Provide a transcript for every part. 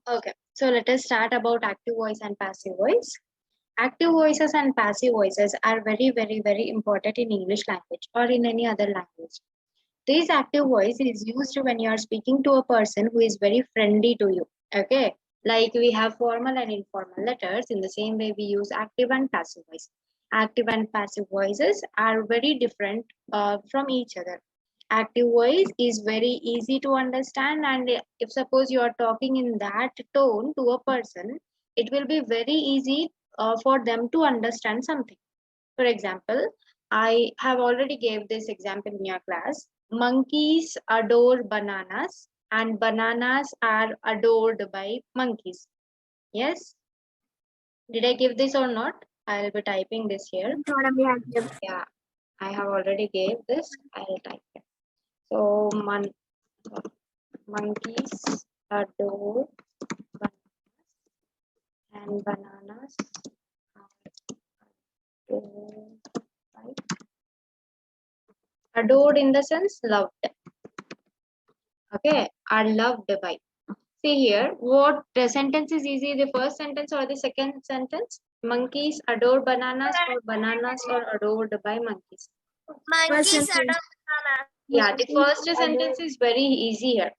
Okay, so let us start about active voice and passive voice. Active voices and passive voices are very important in English language or in any other language. This active voice is used when you are speaking to a person who is very friendly to you. Okay, like we have formal and informal letters. In the same way, we use active and passive voice. Active and passive voices are very different from each other. Active voice is very easy to understand, and if suppose you are talking in that tone to a person, it will be very easy for them to understand something. For example, I have already gave this example in your class. Monkeys adore bananas and bananas are adored by monkeys. Yes, did I give this or not? I'll be typing this here. Madam, we have given. Yeah, I have already gave this. I'll type it. So monkeys adore bananas and bananas are adored by, adored in the sense loved. Okay, are loved by. See here, what the sentence is easy, the first sentence or the second sentence? Monkeys adore bananas or bananas are adored by monkeys. Monkeys adore bananas. Yeah, the first sentence is very easy here.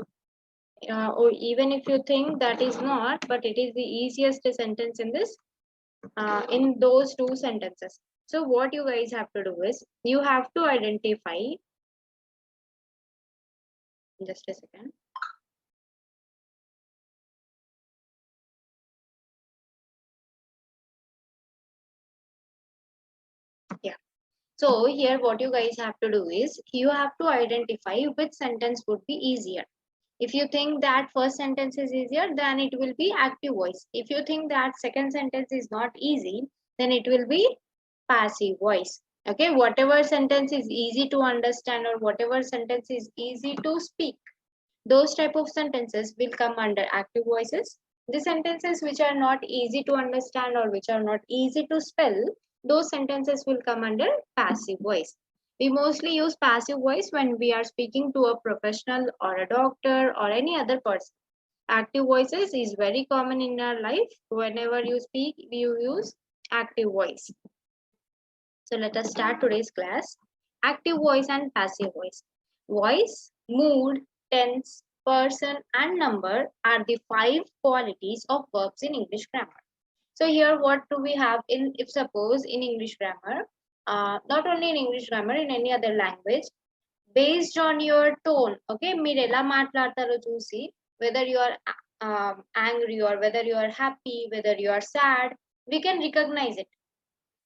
Or even if you think that is not, but it is the easiest sentence in this, in those two sentences. So what you guys have to do is, you have to identify, just a second. Yeah. So here what you guys have to do is, you have to identify which sentence would be easier. If you think that first sentence is easier, then it will be active voice. If you think that second sentence is not easy, then it will be passive voice. Okay, whatever sentence is easy to understand or whatever sentence is easy to speak, those type of sentences will come under active voices. The sentences which are not easy to understand or which are not easy to spell, those sentences will come under passive voice. We mostly use passive voice when we are speaking to a professional or a doctor or any other person. Active voices is very common in our life. Whenever you speak, you use active voice. So let us start today's class. Active voice and passive voice. Voice, mood, tense, person and number are the 5 qualities of verbs in English grammar. So here what do we have in, if suppose in English grammar, not only in English grammar, in any other language, based on your tone, okay, మీరు ఎలా మాట్లాడతారో చూసి, whether you are angry or whether you are happy, whether you are sad, we can recognize it.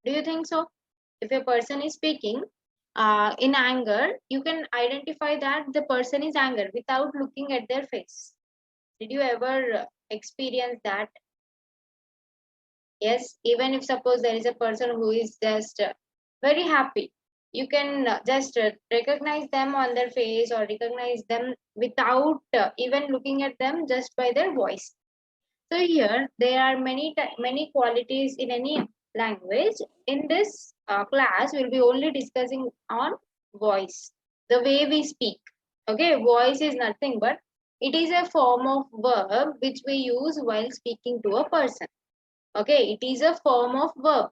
Do you think so? If a person is speaking in anger, you can identify that the person is angry without looking at their face. Did you ever experience that? Yes, even if suppose there is a person who is just very happy, you can just recognize them on their face or recognize them without even looking at them, just by their voice. So here there are many qualities in any language. In this class, we'll be only discussing on voice, the way we speak. Okay, voice is nothing but it is a form of verb which we use while speaking to a person. Okay, it is a form of verb.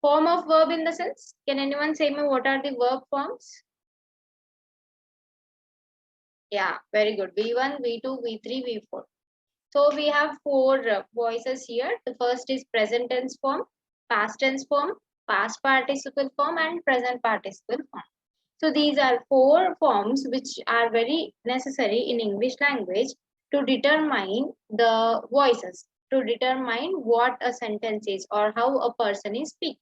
Form of verb in the sense, can anyone say me what are the verb forms? Yeah, very good. V1, V2, V3, V4. So we have 4 voices here. The first is present tense form, past tense form, past participle form, and present participle form. So these are 4 forms which are very necessary in English language to determine the voices, to determine what a sentence is or how a person is speaking.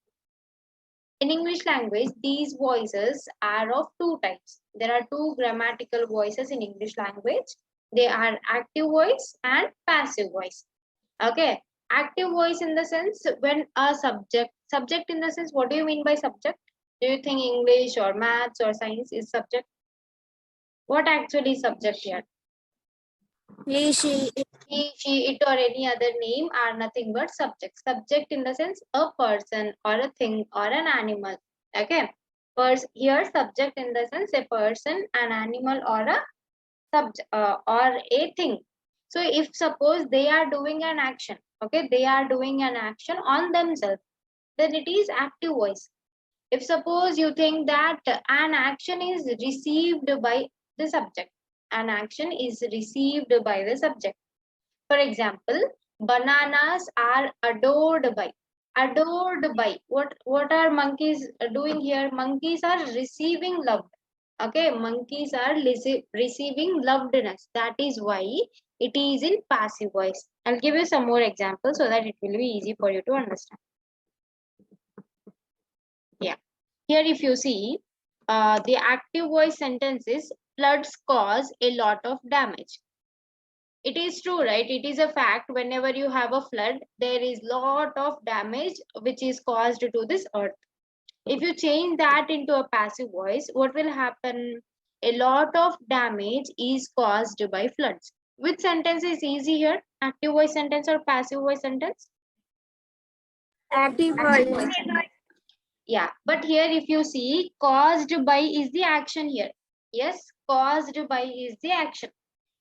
In English language, these voices are of 2 types. There are 2 grammatical voices in English language. They are active voice and passive voice. Okay, active voice in the sense when a subject in the sense, what do you mean by subject? Do you think English or maths or science is subject? What actually is subject here? He, she, He, she, it or any other name are nothing but subject. Subject in the sense a person or a thing or an animal. Okay. Here subject in the sense a person, an animal or a subject or a thing. So if suppose they are doing an action, okay, they are doing an action on themselves, then it is active voice. If suppose you think that an action is received by the subject, an action is received by the subject. For example, bananas are adored by. Adored by. What are monkeys doing here? Monkeys are receiving love. Okay, monkeys are receiving lovedness. That is why it is in passive voice. I'll give you some more examples so that it will be easy for you to understand. Yeah. Here if you see, the active voice sentence is floods cause a lot of damage. It is true, right? It is a fact. Whenever you have a flood, there is lot of damage which is caused to this earth. If you change that into a passive voice, what will happen? A lot of damage is caused by floods. Which sentence is easy here? Active voice sentence or passive voice sentence? Active voice. Yeah, but here if you see, caused by is the action here. Yes, caused by is the action.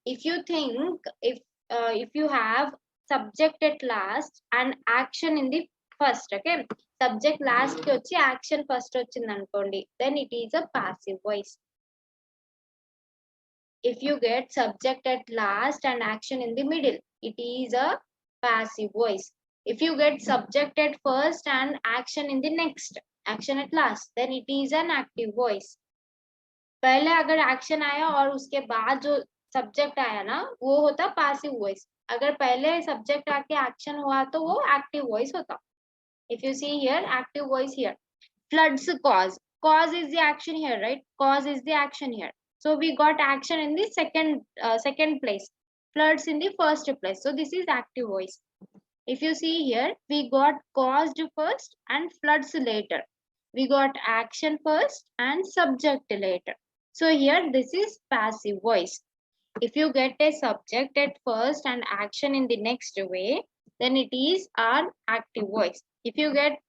If you think, if you have subject at last and action in the first, okay, subject last ki vachi action first vachindi anukondi, then it is a passive voice. If you get subject at last and action in the middle, it is a passive voice. If you get subject at first and action in the next, action at last, then it is an active voice. पहले अगर action आया और उसके बाद जो subject आया ना, वो होता पैसिव वॉइस. अगर पहले सब्जेक्ट आके एक्शन हुआ तो वो एक्टिव वॉइस होता. If you see here, active voice here. Floods cause. Cause is the action here, right? Cause is the action here. So we got action in the second place. Floods in the first place. So this is active voice. If you see here, we got caused first and floods later. We got action first and subject later. So here this is passive voice. If you get a subject at first and action in the next way, then it is an active voice. If you get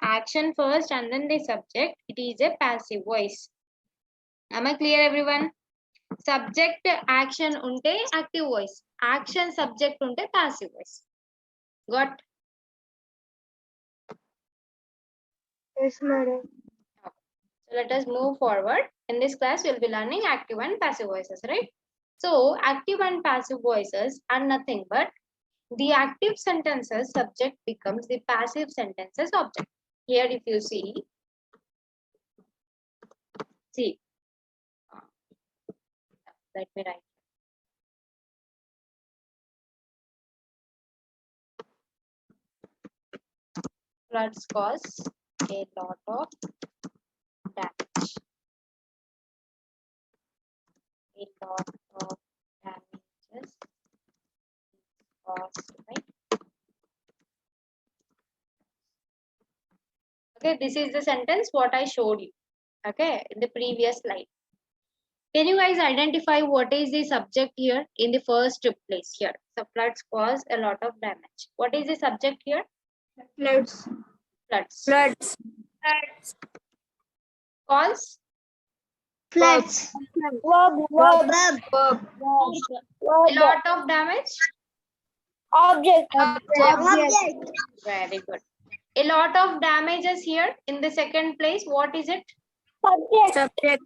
action first and then the subject, it is a passive voice. Am I clear, everyone? Subject action unte active voice. Action subject unte passive voice. Got? Yes, madam. So let us move forward. In this class, we will be learning active and passive voices, right? So active and passive voices are nothing but the active sentences subject becomes the passive sentences object. Here if you see, let me write. Floods cause a lot of damage. A lot of damages caused by. Okay, this is the sentence what I showed you. Okay, in the previous slide. Can you guys identify what is the subject here in the first place here? So floods cause a lot of damage. What is the subject here? Floods. Floods. Floods. Cause? Floods. A lot of damage? Object. Very good. A lot of damages here in the second place. What is it? Subject.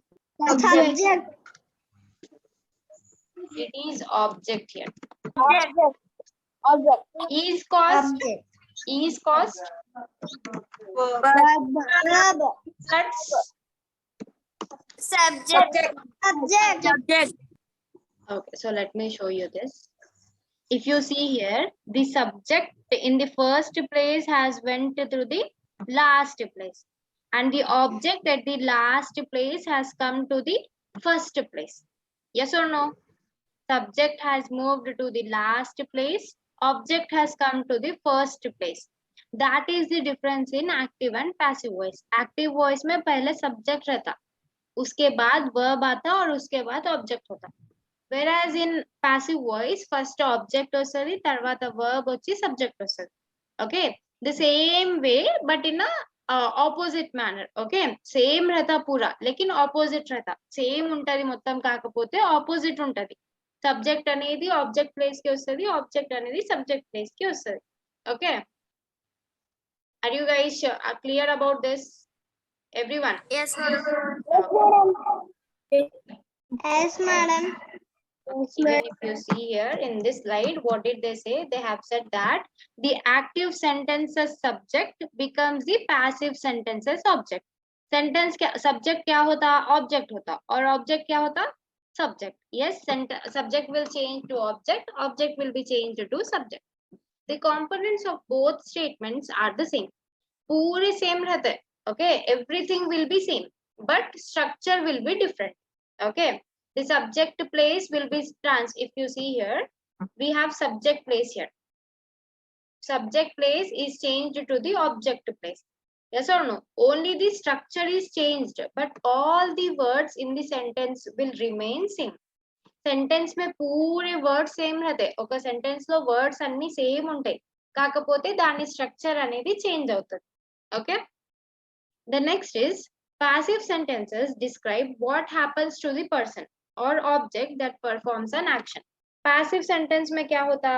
It is object here. Object. Is caused. Is caused. Floods. Subject. Okay, so let me show you this. If you see here, the subject in the first place has went through the last place, and the object at the last place has come to the first place. Yes or no? Subject has moved to the last place, object has come to the first place. That is the difference in active and passive voice. Active voice में पहले subject रहता, उसके बाद verb आता और उसके बाद object होता. Whereas in passive voice, first object వస్తుంది, తర్వాత verb వచ్చి subject వస్తుంది. Okay, the same way but in a opposite manner. Okay, same रहता पूरा लेकिन opposite रहता. Same ఉంటది మొత్తం కాకపోతే opposite ఉంటది. సబ్జెక్ట్ అనేది ఆబ్జెక్ట్ ప్లేస్ కి వస్తుంది, ఆబ్జెక్ట్ అనేది సబ్జెక్ట్ ప్లేస్ కి వస్తుంది. Okay, are you guys clear about this everyone? Yes, ma'am. Yes, madam. Even if you see here in this slide, what did they say? They have said that the active sentences subject becomes the passive sentences object. Sentence क्या subject क्या होता, object होता, और object क्या होता, subject. Yes, subject will change to object, object will be changed to subject. The components of both statements are the same. पूरे same रहते हैं. Okay, everything will be same, but structure will be different. Okay, the subject place will be if you see here, we have subject place here. Subject place is changed to the object place. Yes or no? Only the structure is changed, but all the words in the sentence will remain same. Sentence में पूरे words same रहते, ఒక sentence లో words అన్ని same ఉంటాయి, కాకపోతే దాని structure అనేది change అవుతుంది. Okay, the next is passive sentences describe what happens to the person or object that performs an action. Passive sentence में क्या होता,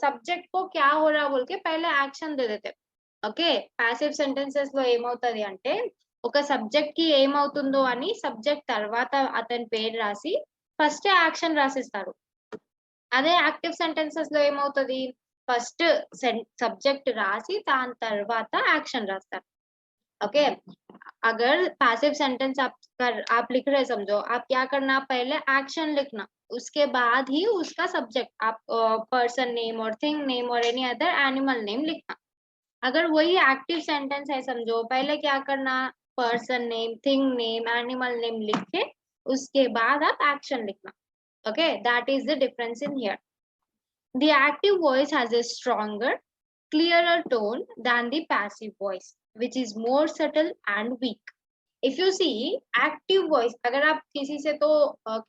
సబ్జెక్ట్ को क्या हो रहा बोल के पहले యాక్షన్ దే देते. ఓకే, ప్యాసివ్ సెంటెన్సెస్ లో ఏమవుతది అంటే ఒక సబ్జెక్ట్ కి ఏమవుతుందో అని సబ్జెక్ట్ తర్వాత అతని పేరు రాసి ఫస్ట్ యాక్షన్ రాసిస్తారు. అదే యాక్టివ్ సెంటెన్సెస్ లో ఏమవుతది, ఫస్ట్ సబ్జెక్ట్ రాసి దాని తర్వాత యాక్షన్ రాస్తారు. ओके, अगर पैसिव सेंटेंस आप लिख रहे समझो, आप क्या करना, पहले एक्शन लिखना, उसके बाद ही उसका सब्जेक्ट आप पर्सन नेम और थिंग नेम और एनी अदर एनिमल नेम लिखना. अगर वही एक्टिव सेंटेंस है समझो, पहले क्या करना, person name, thing name, animal name लिख के उसके बाद आप एक्शन लिखना. Okay, that is the difference in here. The active voice has a stronger, clearer tone than the passive voice, which is more subtle and weak. If you see active voice, अगर आप किसी से तो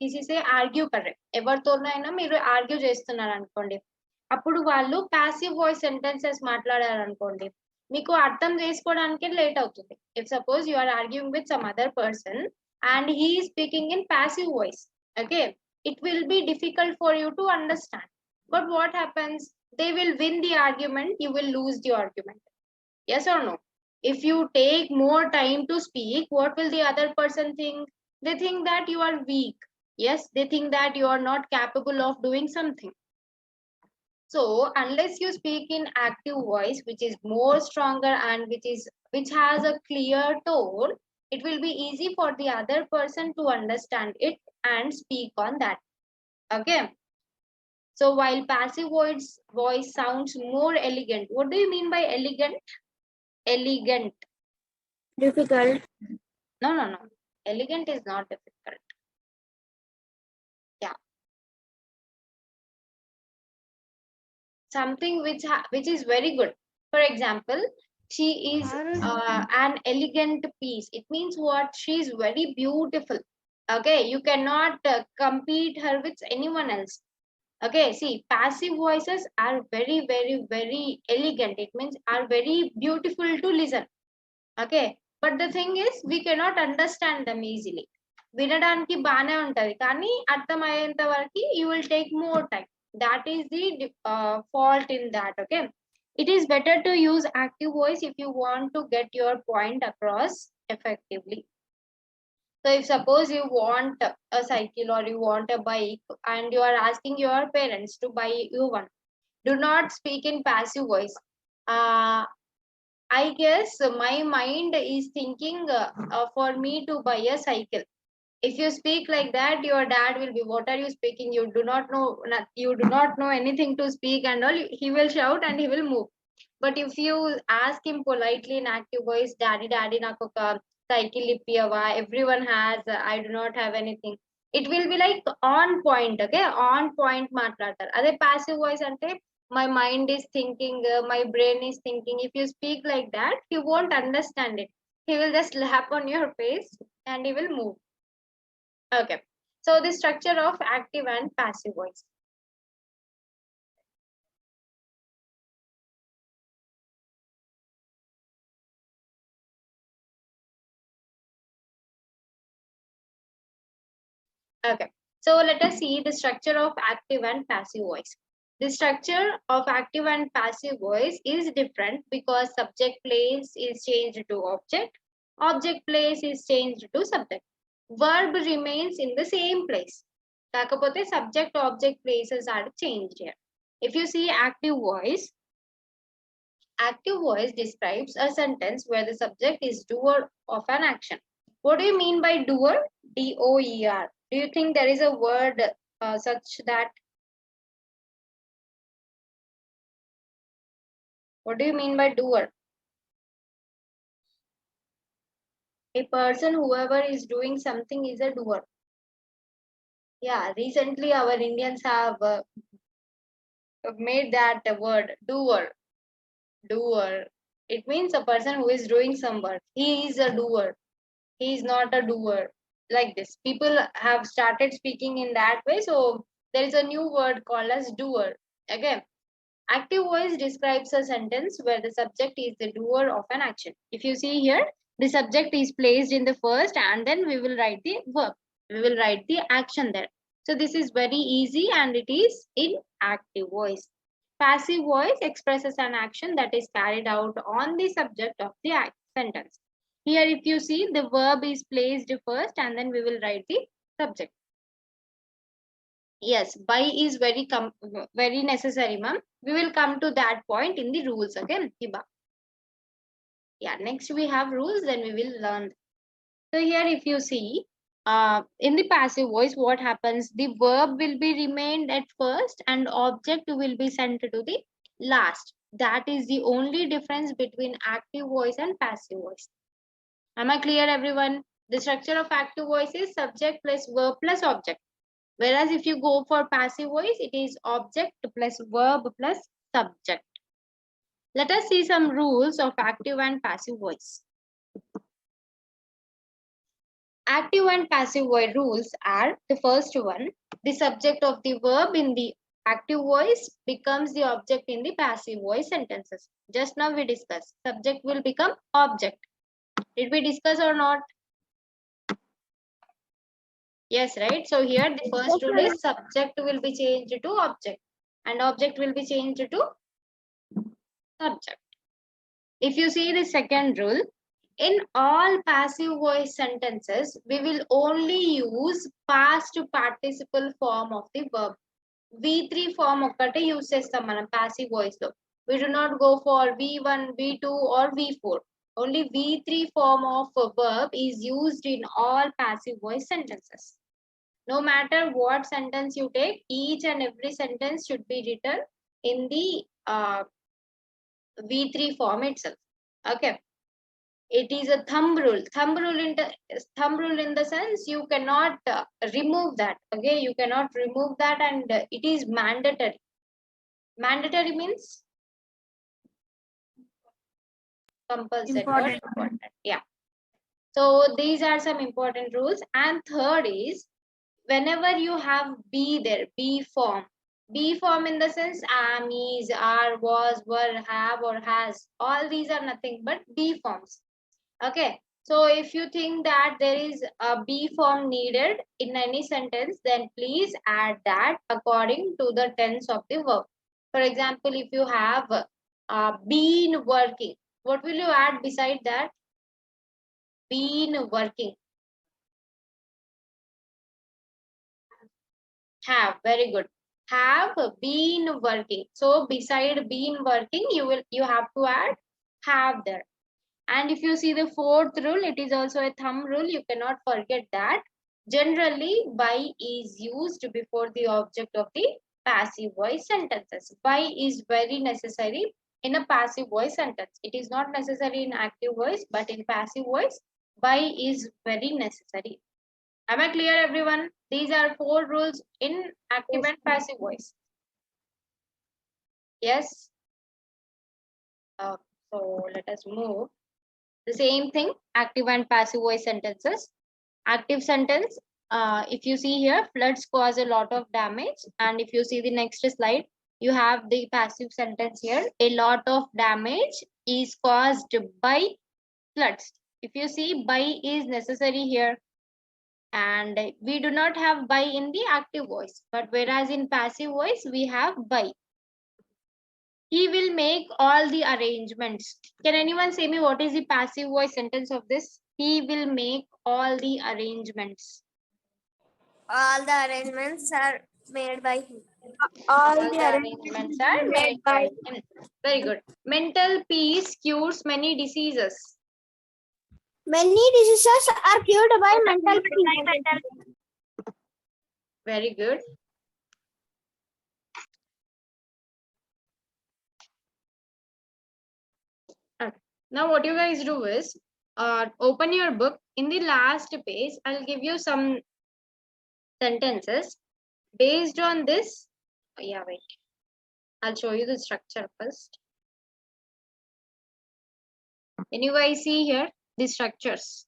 किसी से argue कर रहे, ఎవరితోనైనా మీరు ఆర్గ్యూ చేస్తున్నారు అనుకోండి, అప్పుడు వాళ్ళు ప్యాసివ్ వాయిస్ సెంటెన్సెస్ మాట్లాడారు అనుకోండి, మీకు అర్థం చేసుకోవడానికి లేట్ అవుతుంది. If suppose you are arguing with some other person and he is speaking in passive voice, okay, it will be difficult for you to understand. But what happens? They will win the argument, you will lose the argument. Yes or no? If you take more time to speak, what will the other person think? They think that you are weak. Yes, they think that you are not capable of doing something. So unless you speak in active voice, which is more stronger and which has a clear tone, it will be easy for the other person to understand it and speak on that. Okay. So while passive voice sounds more elegant, what do you mean by elegant? Elegant. Difficult. No. Elegant is not difficult. Yeah. Something which is very good. For example, she is an elegant piece. It means what? She is very beautiful. Okay, you cannot compete her with anyone else. Okay, see, passive voices are very, very, very elegant. It means are very beautiful to listen. Okay, but the thing is, we cannot understand them easily. వినడానికి బానే ఉంటది, కానీ అర్థమయ్యేంత వరకు you will take more time. That is the fault in that. Okay, it is better to use active voice if you want to get your point across effectively. So if suppose you want a cycle or you want a bike and you are asking your parents to buy you one, do not speak in passive voice. I guess my mind is thinking for me to buy a cycle. If you speak like that, your dad will be, what are you speaking? You do not know anything to speak and all. He will shout and he will move. But if you ask him politely in active voice, daddy naku oka cycle ippiyava, everyone has, I do not have anything, it will be like on point. Okay, on point మాట్లాడతారు. అదే passive voice అంటే my mind is thinking, my brain is thinking. If you speak like that, he won't understand it. He will just slap on your face and he will move. Okay, so the structure of active and passive voice. Okay, So let us see the structure of active and passive voice. The structure of active and passive voice is different because subject place is changed to object, object place is changed to subject. Verb remains in the same place. Kakapote subject object places are changed here. If you see active voice describes a sentence where the subject is doer of an action. What do you mean by doer? D-O-E-R. Do you think there is a word such that? What do you mean by doer? A person, whoever is doing something, is a doer. Yeah, recently our Indians have made that word doer. Doer. It means a person who is doing some work. He is a doer. He is not a doer. Like this. People have started speaking in that way. So there is a new word called as doer. Again, active voice describes a sentence where the subject is the doer of an action. If you see here, the subject is placed in the first and then we will write the verb. We will write the action there. So this is very easy and it is in active voice. Passive voice expresses an action that is carried out on the subject of the sentence. Here if you see, the verb is placed first and then we will write the subject. Yes, by is very necessary, ma'am. We will come to that point in the rules again. Hiba. Yeah, next we have rules, then we will learn. So here if you see, in the passive voice, what happens? The verb will be remained at first and object will be sent to the last. That is the only difference between active voice and passive voice. Am I clear, everyone? The structure of active voice is subject plus verb plus object. Whereas if you go for passive voice, it is object plus verb plus subject. Let us see some rules of active and passive voice. Active and passive voice rules are: the first one, the subject of the verb in the active voice becomes the object in the passive voice sentences. Just now we discussed, subject will become object. Did we discuss or not? Yes, right? So here the first rule is subject will be changed to object and object will be changed to subject. If you see the second rule, in all passive voice sentences, we will only use past participle form of the verb. V3 form okkate use chestam manam passive voice lo. We do not go for V1, V2 or V4. Only V3 form of a verb is used in all passive voice sentences. No matter what sentence you take, each and every sentence should be written in the V3 form itself. Okay. It is a thumb rule. Thumb rule in the sense you cannot remove that. Okay, you cannot remove that, and it is mandatory. Mandatory means compulsory or important. Yeah. So these are some important rules. And third is, whenever you have be there, be form. Be form in the sense am, is, are, was, were, have, or has. All these are nothing but be forms. Okay. So if you think that there is a be form needed in any sentence, then please add that according to the tense of the verb. For example, if you have been working, what will you add beside that? Been working. Have, very good. Have been working. So beside been working, you have to add have there. And if you see the fourth rule, it is also a thumb rule. You cannot forget that. Generally, by is used before the object of the passive voice sentences. By is very necessary in a passive voice sentence. It is not necessary in active voice, but in passive voice, by is very necessary. Am I clear, everyone? These are 4 rules in active and passive voice. Yes. So let us move. The same thing, active and passive voice sentences. Active sentence, if you see here, floods cause a lot of damage. And if you see the next slide, you have the passive sentence here. A lot of damage is caused by floods. If you see, by is necessary here. And we do not have by in the active voice, but whereas in passive voice we have by. He will make all the arrangements. Can anyone say me what is the passive voice sentence of this? He will make all the arrangements. All the arrangements are made by him. All the arrangements are made by him. Very good. Mental peace cures many diseases. Many diseases are cured by mental peace. Very good. Okay. Now what you guys do is open your book. In the last page, I'll give you some sentences. Based on this, yeah, wait. I'll show you the structure first. Can you guys see here the structures?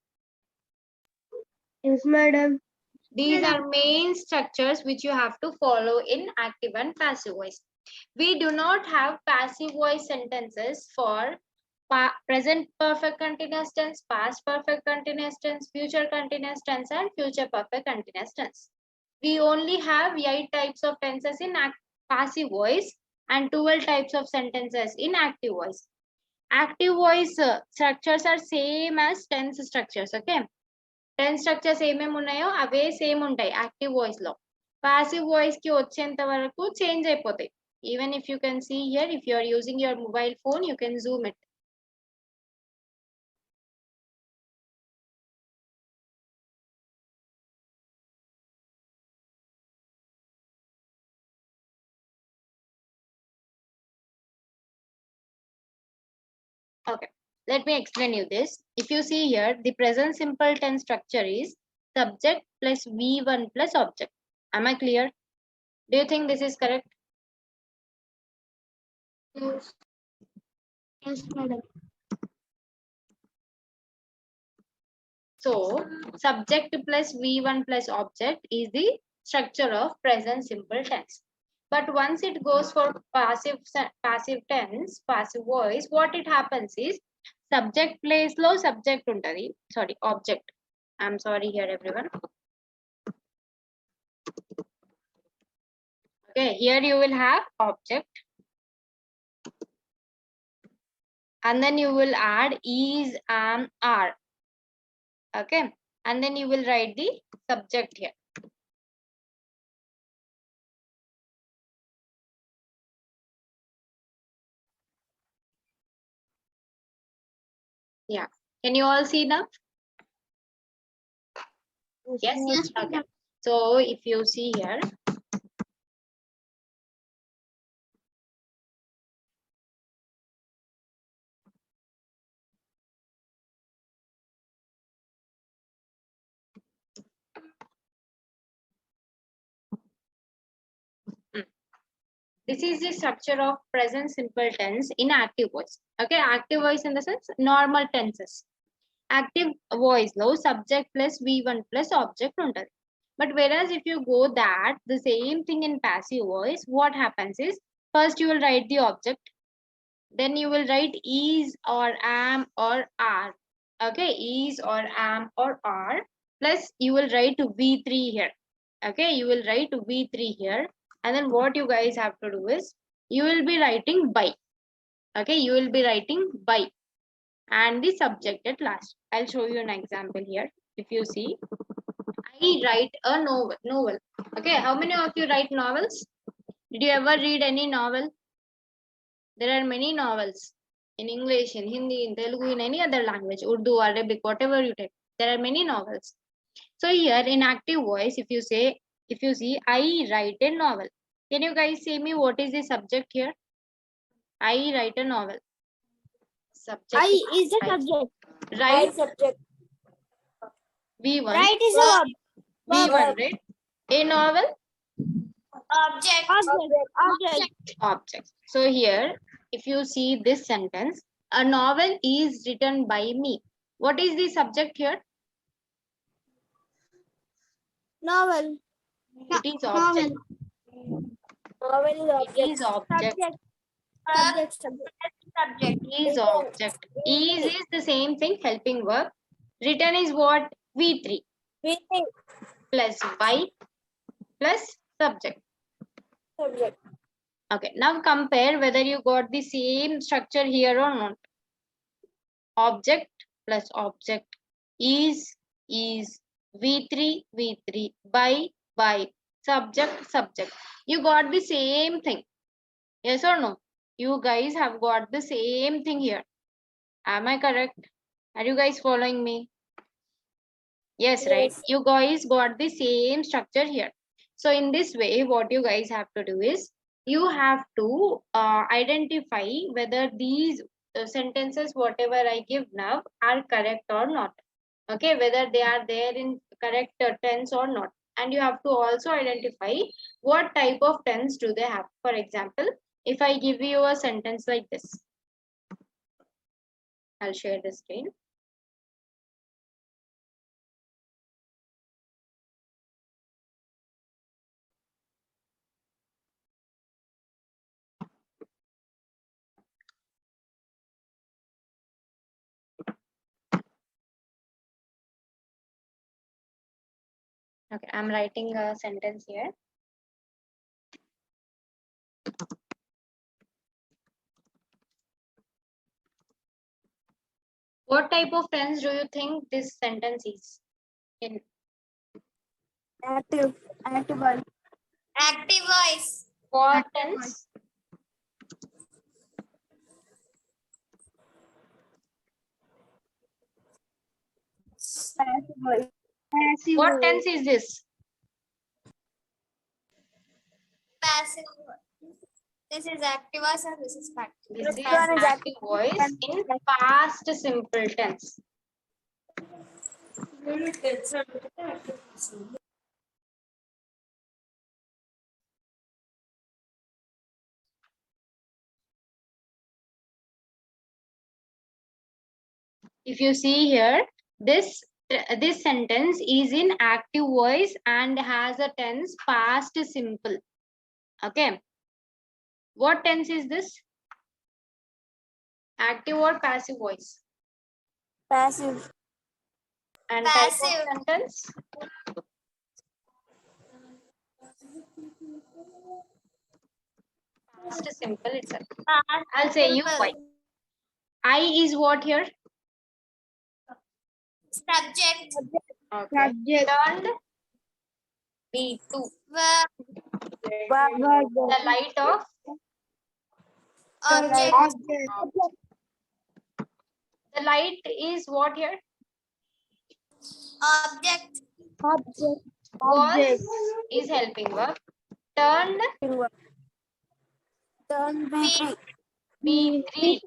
Yes, madam. These are main structures which you have to follow in active and passive voice. We do not have passive voice sentences for present perfect continuous tense, past perfect continuous tense, future continuous tense, and future perfect continuous tense. We only have 8 types of tenses in passive voice and 12 types of sentences in active voice. Active voice structures are same as tense structures. Okay, tense structures ఏమేమి ఉన్నాయో అవే same ఉంటాయి active voice లో. Passive voice కి వచ్చేంత వరకు change అయిపోతాయి. Even if you can see here, if you are using your mobile phone, you can zoom it. Okay, let me explain you this. If you see here, the present simple tense structure is subject plus V1 plus object. Am I clear? Do you think this is correct? Yes. Yes, madam. So subject plus V1 plus object is the structure of present simple tense. But once it goes for passive tense, passive voice, what it happens is subject place lo subject untadi. Sorry, object. I'm sorry here everyone. Okay, here you will have object. And then you will add is, am, are. Okay, and then you will write the subject here. Yeah, can you all see now? Yes, yes. Okay, so if you see here, this is the structure of present simple tense in active voice. Okay, active voice in the sense normal tenses. Active voice lo subject plus V1 plus object untadi. But whereas if you go that the same thing in passive voice, what happens is first you will write the object, then you will write is or am or are. Okay, is or am or are, plus you will write V3 here. Okay, you will write V3 here. And then what you guys have to do is you will be writing by. Okay, you will be writing by and the subject at last. I'll show you an example here. If you see, I write a novel. Okay, how many of you write novels? Did you ever read any novel? There are many novels in English, in Hindi, in Telugu, in any other language, Urdu, Arabic, whatever you take. There are many novels. So here in active voice, if you see, I write a novel. Can you guys say me what is the subject here? I write a novel. Subject. I is the subject. Right. Subject. V1. Right is the verb. V1, right? A novel. Object. Object. So here, if you see this sentence, a novel is written by me. What is the subject here? Novel. It is object. Novel is object. It is object. Subject. Is object. Is the same thing, helping verb. Written is what? V3. V3 plus by plus subject. subject. Okay, now compare whether you got the same structure here or not. Object plus object is V3 V3 by subject subject. You got the same thing. Yes or no? You guys have got the same thing here. Am I correct? Are you guys following me? Yes, right? Yes. You guys got the same structure here. So in this way, what you guys have to do is, you have to identify whether these sentences, whatever I give now, are correct or not. Okay, whether they are there in correct tense or not. And you have to also identify what type of tense do they have. For example, if I give you a sentence like this, I'll share the screen. Okay, I'm writing a sentence here. What type of tense do you think this sentence is in? Active. Active voice. Active voice. What tense? Passive voice. Passive What voice. tense is this? Passive voice. This is active voice and this is passive. This is active voice in past simple tense. If you see here, this sentence is in active voice and has a tense past simple. Okay. What tense is this? Active or passive voice? Passive. And Passive. type of sentence? Past simple itself. I'll say you why. I is what here? Subject. Okay. Subject. Turned B2. The The light of object. the light is what here? Object. Object. Was is helping verb. Turned Turn B3. B3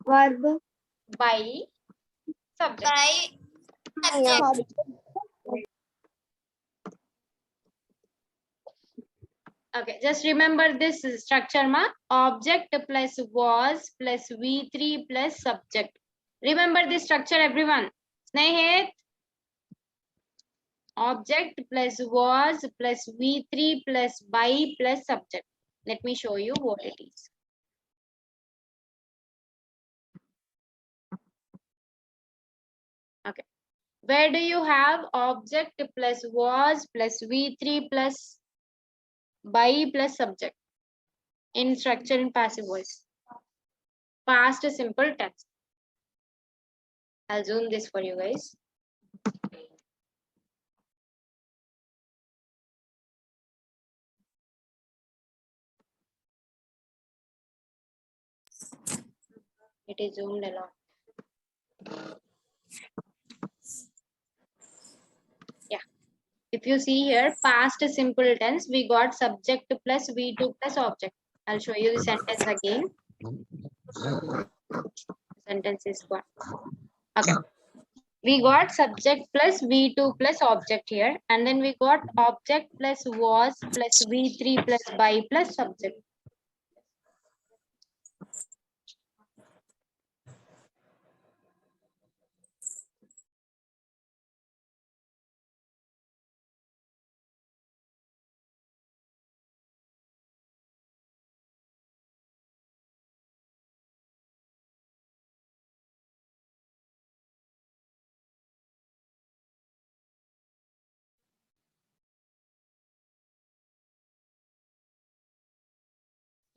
Verb. by subject. By subject. Okay, just remember this structure ma. Object plus was plus V3 plus subject. Remember this structure, everyone. Snehit. Object plus was plus V3 plus by plus subject. Let me show you what it is. Okay. Where do you have object plus was plus V3 plus by plus subject in structure in passive voice? Past simple tense. I'll zoom this for you guys. It is zoomed a lot. Yeah. If you see here, past simple tense, we got subject plus V2 plus object. I'll show you the sentence again. Sentence is gone. Okay. We got subject plus V2 plus object here. And then we got object plus was plus V3 plus by plus subject.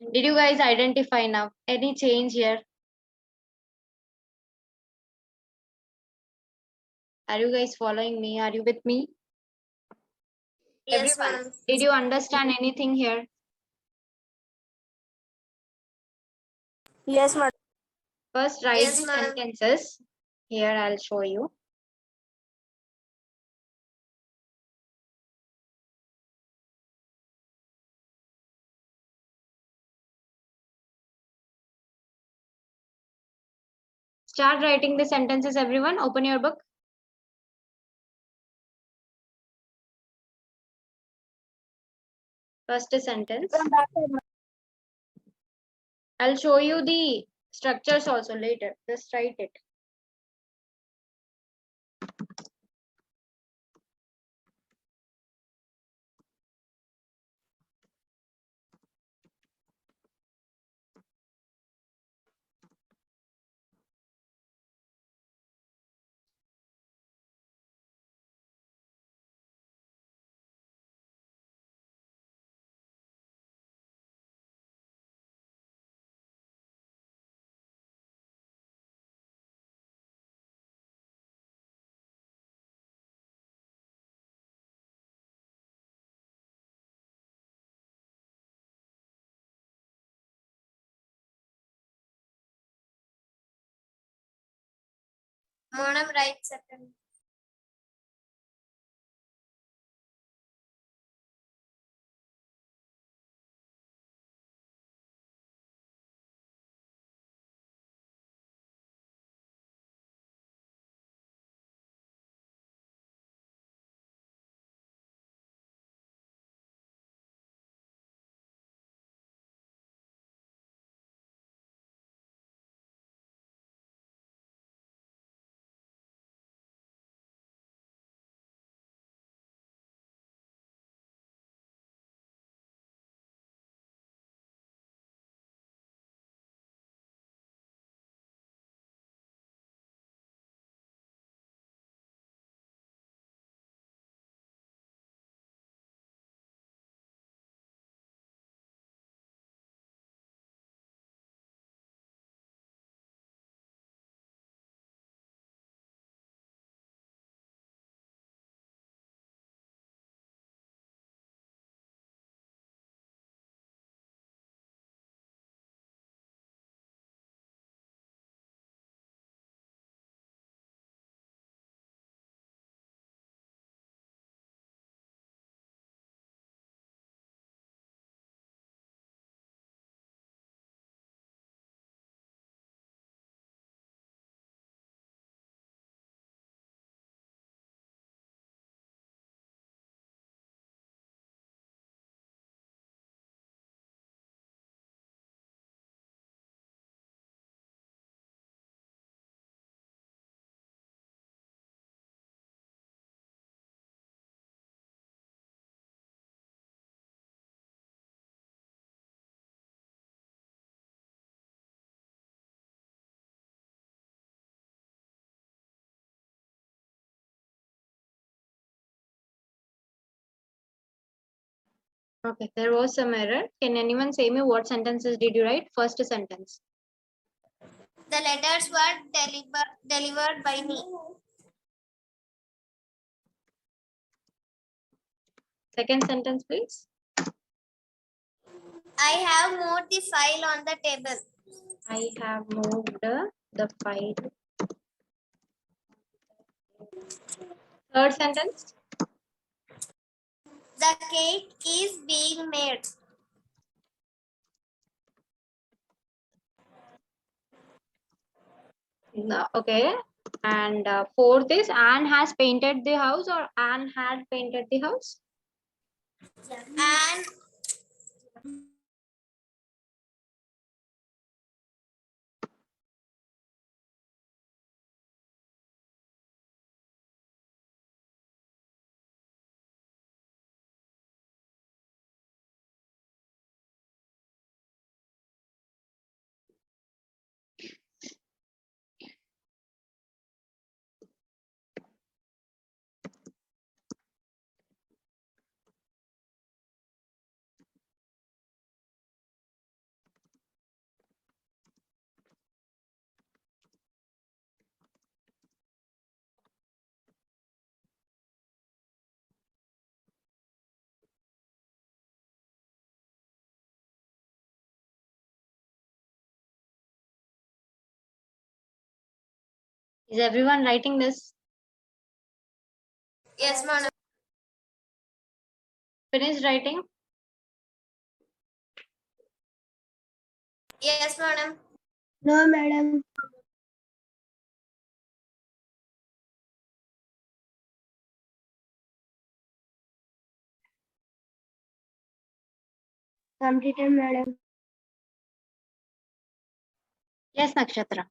Did you guys identify now? Any change here? Are you guys following me? Are you with me? Yes, Everyone, ma'am. did you understand anything here? Yes, madam. First, write Yes, the ma'am. sentences. Here, I'll show you. Start writing the sentences, everyone. Open your book. First sentence. I'll show you the structures also later. Just write it. Madam, right second. Okay, there was some error. Can anyone say me what sentences did you write? First sentence. The letters were delivered by me. Second sentence, please. I have moved the file on the table. I have moved the file. Third sentence. The cake is being made. No, okay. And fourth is Anne has painted the house or Anne had painted the house. And Is everyone writing this? Yes, madam. Finished writing? Yes, madam. No, madam. Completed, madam. Yes, Nakshatra.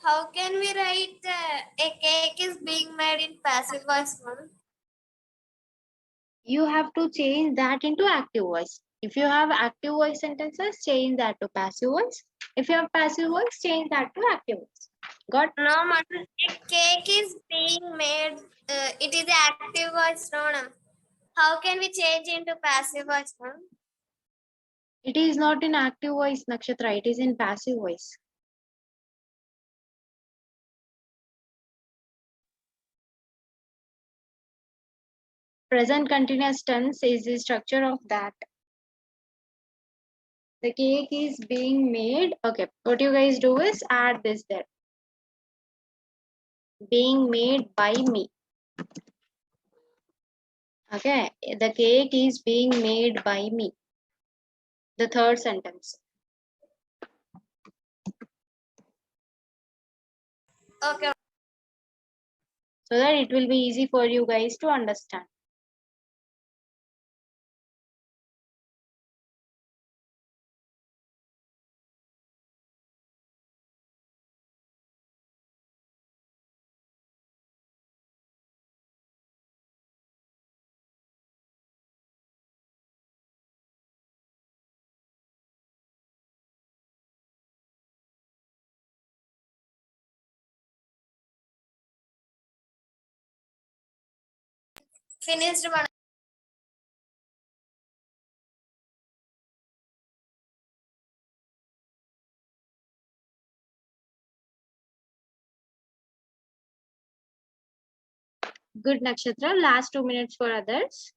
How can we write a cake is being made in passive voice, madam? You have to change that into active voice. If you have active voice sentences, change that to passive voice. If you have passive voice, change that to active voice. Got? No, madam. A cake is being made. It is active voice, no, madam. How can we change into passive voice, madam? It is not in active voice, Nakshatra. It is in passive voice. Present continuous tense is the structure of that. The cake is being made. Okay, what you guys do is add this there. Being made by me. Okay, the cake is being made by me. The third sentence. Okay. So that it will be easy for you guys to understand. Finished, madam. Good, Nakshatra. Last 2 minutes for others.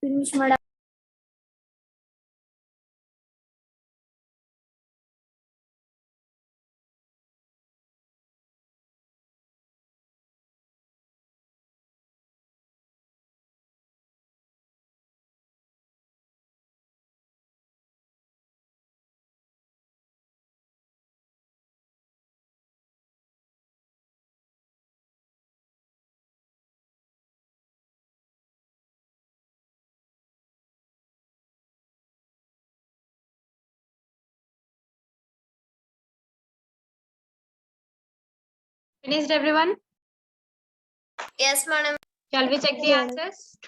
Finish, madam. Finished, everyone? Yes, madam. Shall we check the Yes, madam. answers?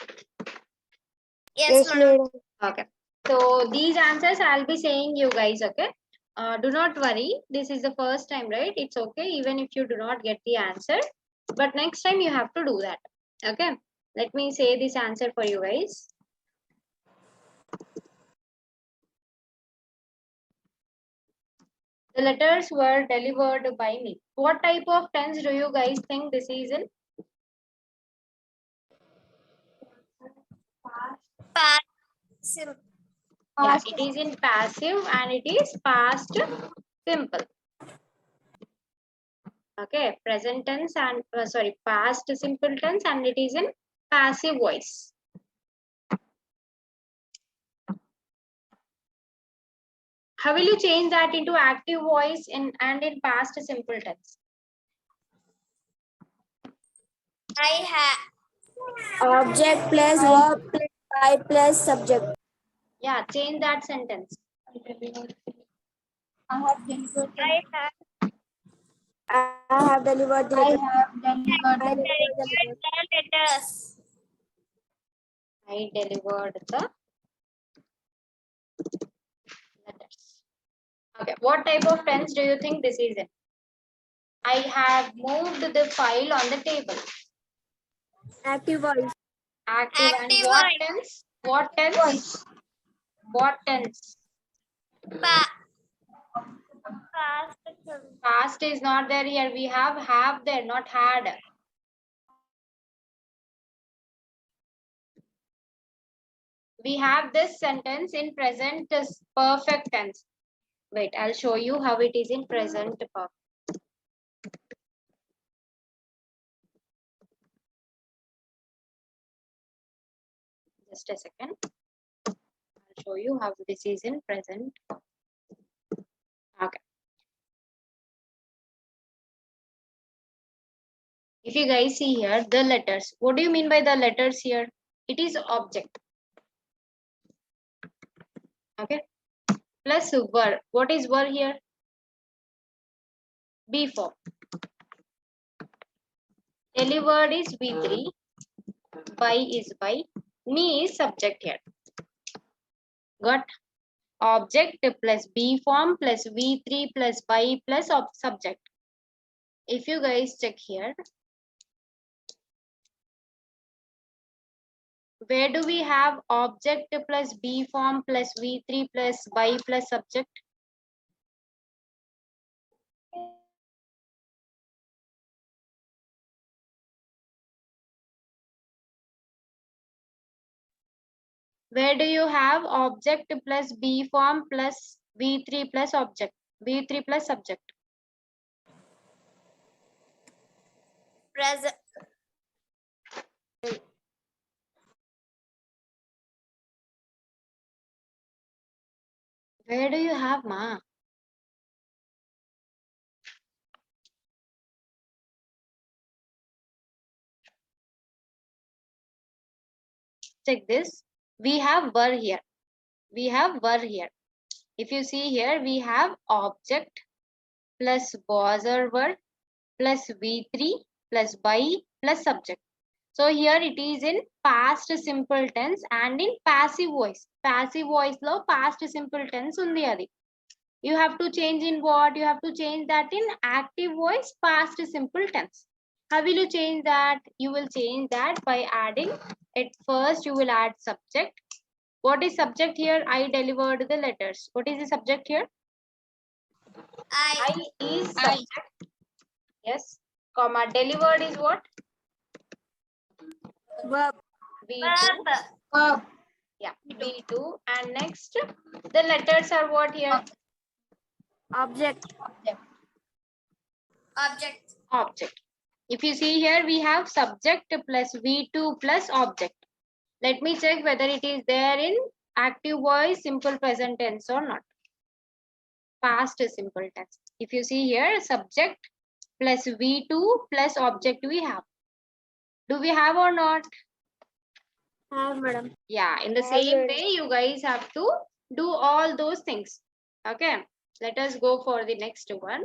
Yes, madam. Okay. So these answers I'll be saying you guys, okay? Do not worry. This is the first time, right? It's okay even if you do not get the answer. But next time you have to do that. Okay. Let me say this answer for you guys. The letters were delivered by me. What type of tense do you guys think this is in? Passive. Yeah, it is in passive and it is past simple. Okay, present tense and past simple tense, and it is in passive voice. How will you change that into active voice in past simple tense? I have. Object plus verb plus I plus subject. Yeah, change that sentence. I have delivered. I have. I have delivered the letter. I Delivered delivered the letter. the letters. I delivered the letters. Okay, what type of tense do you think this is in? I have moved the file on the table. Active voice. Active and Active what voice. tense? What tense? What tense? Past. Simple. Past is not there here. We have there, not had. We have this sentence in present perfect tense. Wait, I'll show you how it is in present perfect. Just a second. I'll show you how this is in present. Okay. If you guys see here, the letters. What do you mean by the letters here? It is object. Okay. Plus were. What is were here? B form. Delivered is V3. By is by. Me is subject here. Got? Object plus B form plus V3 plus by plus subject. If you guys check here, where do we have object plus B form plus V3 plus by plus subject? Where do you have object plus B form plus V3 plus object? V3 plus subject. Present. Where do you have ma? Check this. We have were here. We have were here. If you see here, we have object plus was or were plus V3 plus by plus subject. So here it is in past simple tense and in passive voice. Passive voice lo past simple tense undi adi. You have to change in what? You have to change that in active voice past simple tense. How will you change that? You will change that by adding, at first you will add subject. What is subject here? I delivered the letters. What is the subject here? I is subject. Yes. Comma. Delivered is what? Verb. V2. Verb. Yeah. V2. And next, the letters are what here? Object. Object. Object. If you see here, we have subject plus V2 plus object. Let me check whether it is there in active voice, simple present tense or not. Past simple tense. If you see here, subject plus V2 plus object we have. Do we have or not? Have, madam. Yeah, in the same way, you guys have to do all those things. Okay, let us go for the next one.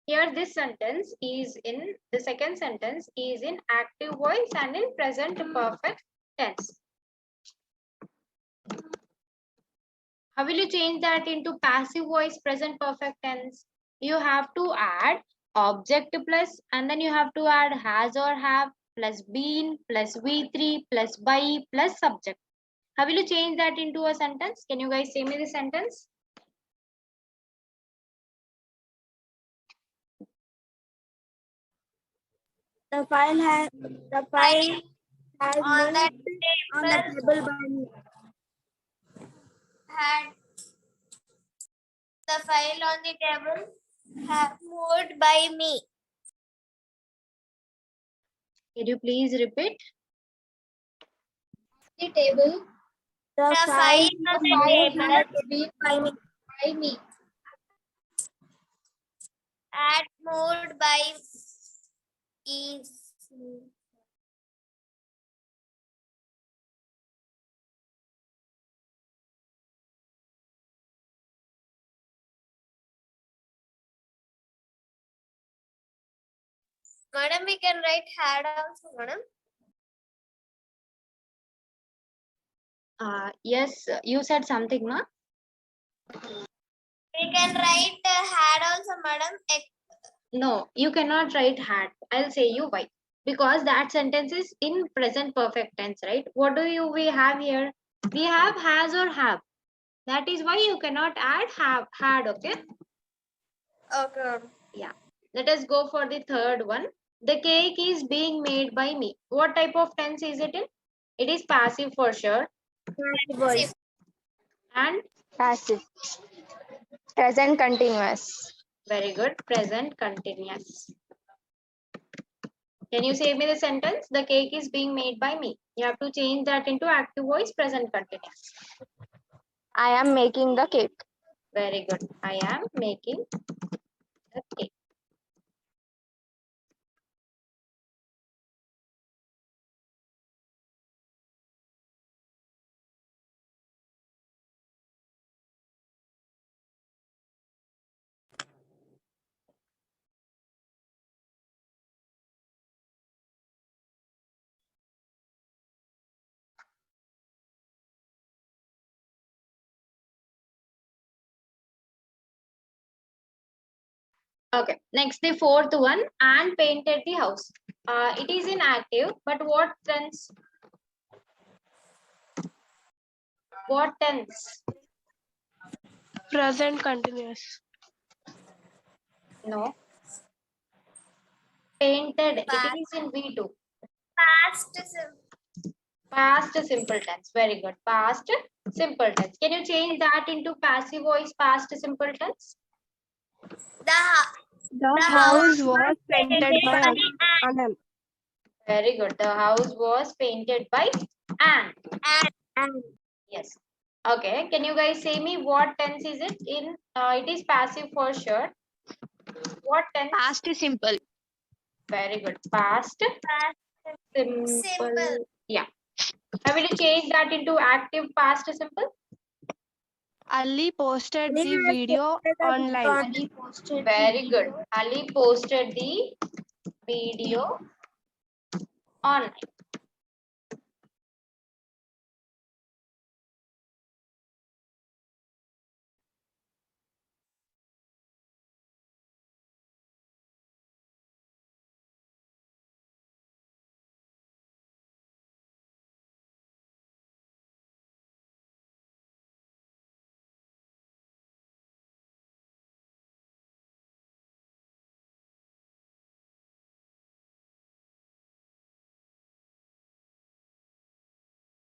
Here, this sentence is in, the second sentence is in active voice and in present perfect tense. How will you change that into passive voice present perfect tense? You have to add object plus, and then you have to add has or have plus been plus V3 plus by plus subject. How will you change that into a sentence? Can you guys say me the sentence? The file has On the moved on the table table by me. had the file on the table had moved by me. Can you please repeat? The table The The file file on the moved table by me. by me. had moved by is Madam, we can write had also, madam. Yes, you said something, na? We can write had also, madam. No, you cannot write had. I'll say you why. Because that sentence is in present perfect tense, right? What do we have here? We have has or have. That is why you cannot add have had, okay? Okay. Yeah. Let us go for the third one. The cake is being made by me. What type of tense is it in? It is passive for sure. Passive voice. And Passive. Present continuous. very good, present continuous. Can you say me the sentence? The cake is being made by me. You have to change that into active voice, present continuous. I am making the cake. Very good. I am making the cake. Okay, next the fourth one, and painted the house. It is in active, but what tense? What tense? Present continuous. No. Painted, Past. it is in V2. Past Past simple tense, very good. Past simple tense. Can you change that into passive voice, past simple tense? The house was painted by Anand. Very good. The house was painted by Anne. and Yes. Okay. Can you guys say me what tense is it in? It is passive for sure. What tense? Past simple. Very good. Past simple. simple. Yeah. I will change that into active past simple. Ali posted the video online. Ali posted. Very good. Ali posted the video online.